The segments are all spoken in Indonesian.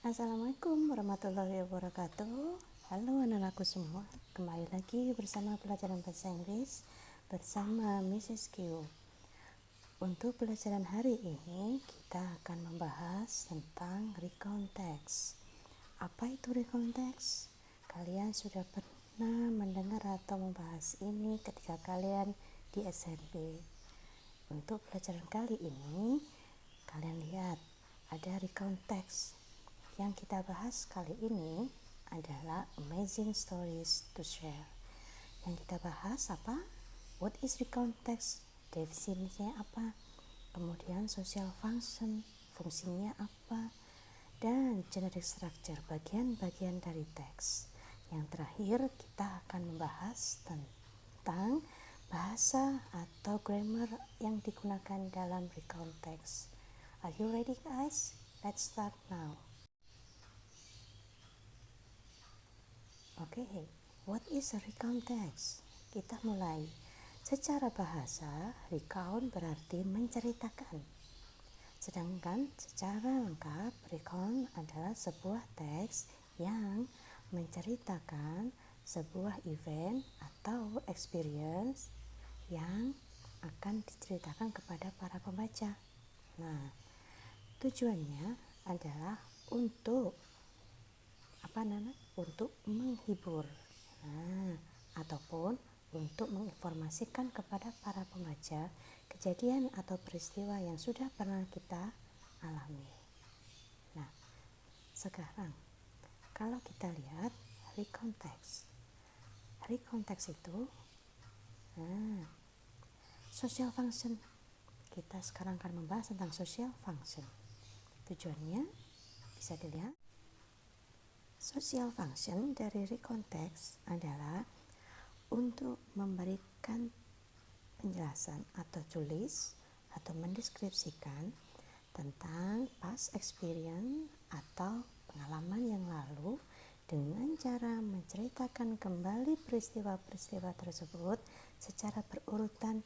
Assalamualaikum warahmatullahi wabarakatuh. Halo anak-anakku semua, kembali lagi bersama pelajaran bahasa Inggris bersama Mrs. Q. Untuk pelajaran hari ini kita akan membahas tentang recount text. Apa itu recount text? Kalian sudah pernah mendengar atau membahas ini ketika kalian di SMP. Untuk pelajaran kali ini kalian lihat ada recount text. Yang kita bahas kali ini adalah amazing stories to share. Yang kita bahas apa? What is recount text? Definisinya apa? Kemudian social function, fungsinya apa? Dan generic structure, bagian-bagian dari teks. Yang terakhir kita akan membahas tentang bahasa atau grammar yang digunakan dalam recount text. Are you ready guys? Let's start now. Oke, what is a recount text? Kita mulai. Secara bahasa, recount berarti menceritakan. Sedangkan secara lengkap, recount adalah sebuah teks yang menceritakan sebuah event atau experience yang akan diceritakan kepada para pembaca. Nah, tujuannya adalah untuk untuk menghibur, ataupun untuk menginformasikan kepada para pembaca kejadian atau peristiwa yang sudah pernah kita alami. Nah, sekarang kalau kita lihat recount text itu social function. Kita sekarang akan membahas tentang social function. Tujuannya bisa dilihat. Social function dari recount text adalah untuk memberikan penjelasan atau tulis atau mendeskripsikan tentang past experience atau pengalaman yang lalu dengan cara menceritakan kembali peristiwa-peristiwa tersebut secara berurutan,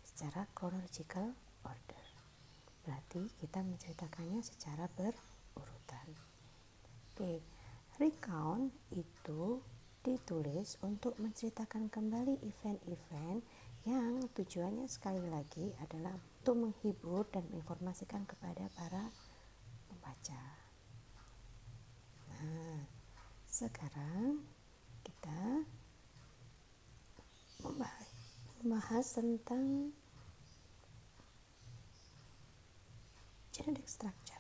secara chronological order. Berarti kita menceritakannya secara berurutan. Oke, recount itu ditulis untuk menceritakan kembali event-event yang tujuannya sekali lagi adalah untuk menghibur dan menginformasikan kepada para pembaca. Nah, sekarang kita membahas tentang generic structure.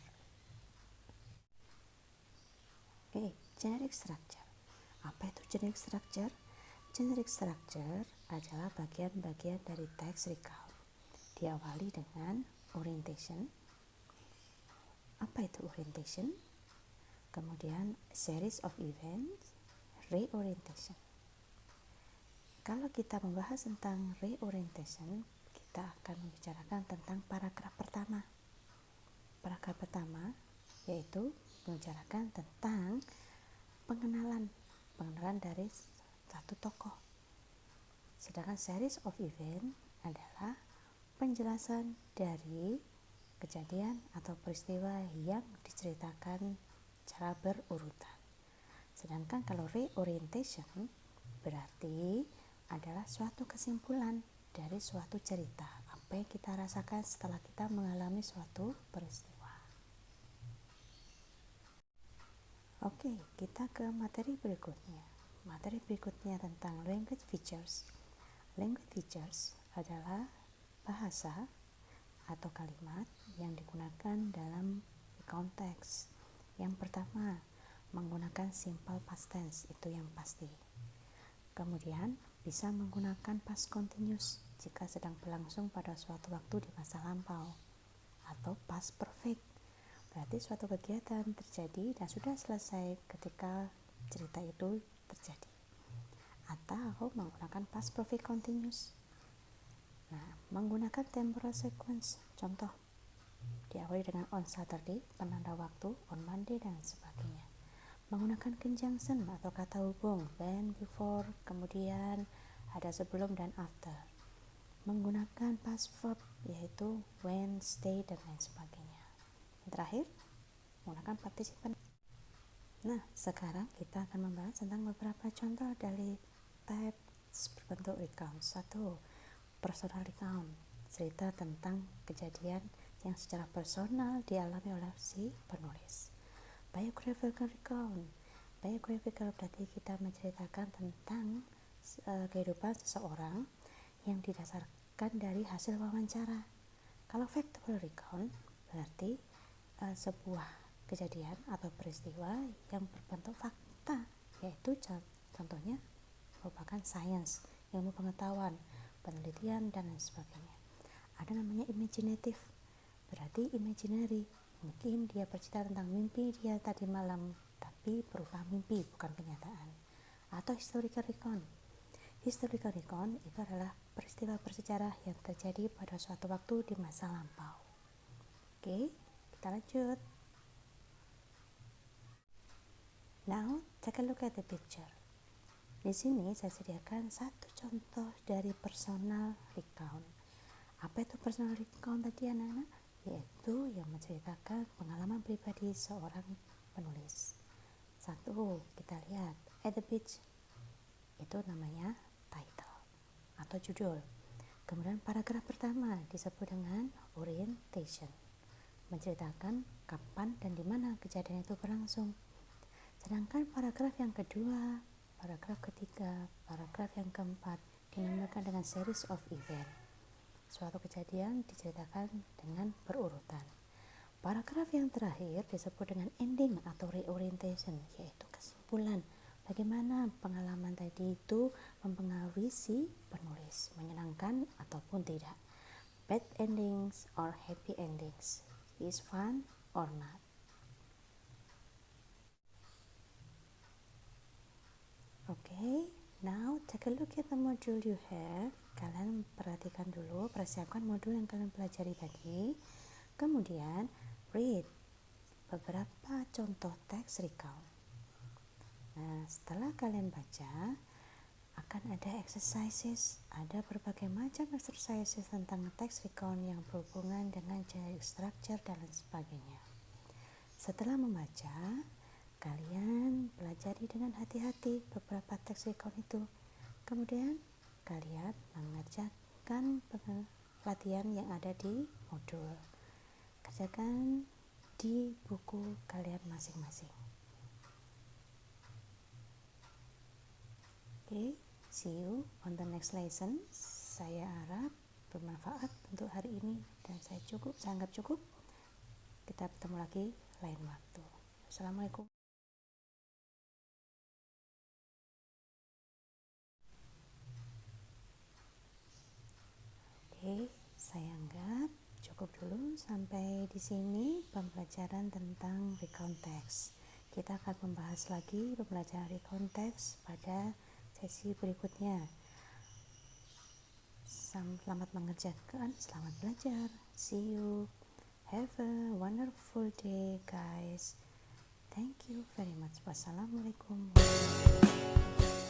Oke, generic structure. Apa itu generic structure? Generic structure adalah bagian-bagian dari teks recount. Diawali dengan orientation. Apa itu orientation? Kemudian series of events, reorientation. Kalau kita membahas tentang reorientation, kita akan membicarakan tentang paragraf pertama. Paragraf pertama yaitu membicarakan tentang pengenalan dari satu tokoh. Sedangkan series of event adalah penjelasan dari kejadian atau peristiwa yang diceritakan secara berurutan. Sedangkan kalau reorientation berarti adalah suatu kesimpulan dari suatu cerita, apa yang kita rasakan setelah kita mengalami suatu peristiwa. Oke, kita ke materi berikutnya. Materi berikutnya tentang language features. Language features adalah bahasa atau kalimat yang digunakan dalam konteks. Yang pertama, menggunakan simple past tense, itu yang pasti. Kemudian, bisa menggunakan past continuous jika sedang berlangsung pada suatu waktu di masa lampau, atau past perfect, berarti suatu kegiatan terjadi dan sudah selesai ketika cerita itu terjadi. Atau menggunakan past perfect continuous. Nah, menggunakan temporal sequence, contoh diawali dengan on Saturday, penanda waktu, on Monday, dan sebagainya. Menggunakan conjunction atau kata hubung, when, before, kemudian ada sebelum dan after. Menggunakan past verb yaitu when, stay, dan lain sebagainya. Yang terakhir, menggunakan partisipan. Nah, sekarang kita akan membahas tentang beberapa contoh dari types berbentuk recount. 1. Personal recount, cerita tentang kejadian yang secara personal dialami oleh si penulis. Biographical recount, biographical berarti kita menceritakan tentang kehidupan seseorang yang didasarkan dari hasil wawancara. Kalau factual recount berarti sebuah kejadian atau peristiwa yang berbentuk fakta, yaitu contohnya merupakan sains, ilmu pengetahuan, penelitian, dan lain sebagainya. Ada namanya imaginative, berarti imaginary, mungkin dia bercerita tentang mimpi dia tadi malam, tapi berupa mimpi, bukan kenyataan. Atau historical recount, historical recount itu adalah peristiwa bersejarah yang terjadi pada suatu waktu di masa lampau. Oke, kita lanjut. Now, take a look at the picture. Di sini saya sediakan satu contoh dari personal recount. Apa itu personal recount tadi anak-anak? Yaitu yang menceritakan pengalaman pribadi seorang penulis. 1. Kita lihat at the beach. Itu namanya title atau judul. Kemudian paragraf pertama disebut dengan orientation, menceritakan kapan dan di mana kejadian itu berlangsung. Sedangkan paragraf yang kedua, paragraf ketiga, paragraf yang keempat dinamakan dengan series of event. Suatu kejadian diceritakan dengan berurutan. Paragraf yang terakhir disebut dengan ending atau reorientation, yaitu kesimpulan bagaimana pengalaman tadi itu mempengaruhi si penulis, menyenangkan ataupun tidak. Bad endings or happy endings, is fun or not. Okay, now take a look at the module you have. Kalian perhatikan dulu, persiapkan modul yang kalian pelajari tadi. Kemudian read beberapa contoh teks recount. Nah, setelah kalian baca, akan ada exercises, ada berbagai macam exercises tentang teks recount yang berhubungan dengan generic structure dan lain sebagainya. Setelah membaca, kalian pelajari dengan hati-hati beberapa teks recount itu. Kemudian kalian mengerjakan pelatihan yang ada di modul. Kerjakan di buku kalian masing-masing. Okay, see you on the next lesson. Saya harap bermanfaat untuk hari ini dan saya anggap cukup. Kita bertemu lagi lain waktu. Assalamualaikum. Oke, saya anggap cukup dulu sampai di sini pembelajaran tentang recount text. Kita akan membahas lagi pembelajaran recount text pada sesi berikutnya. Selamat mengerjakan, selamat belajar. See you. Have a wonderful day, guys. Thank you very much. Wassalamualaikum warahmatullahi wabarakatuh.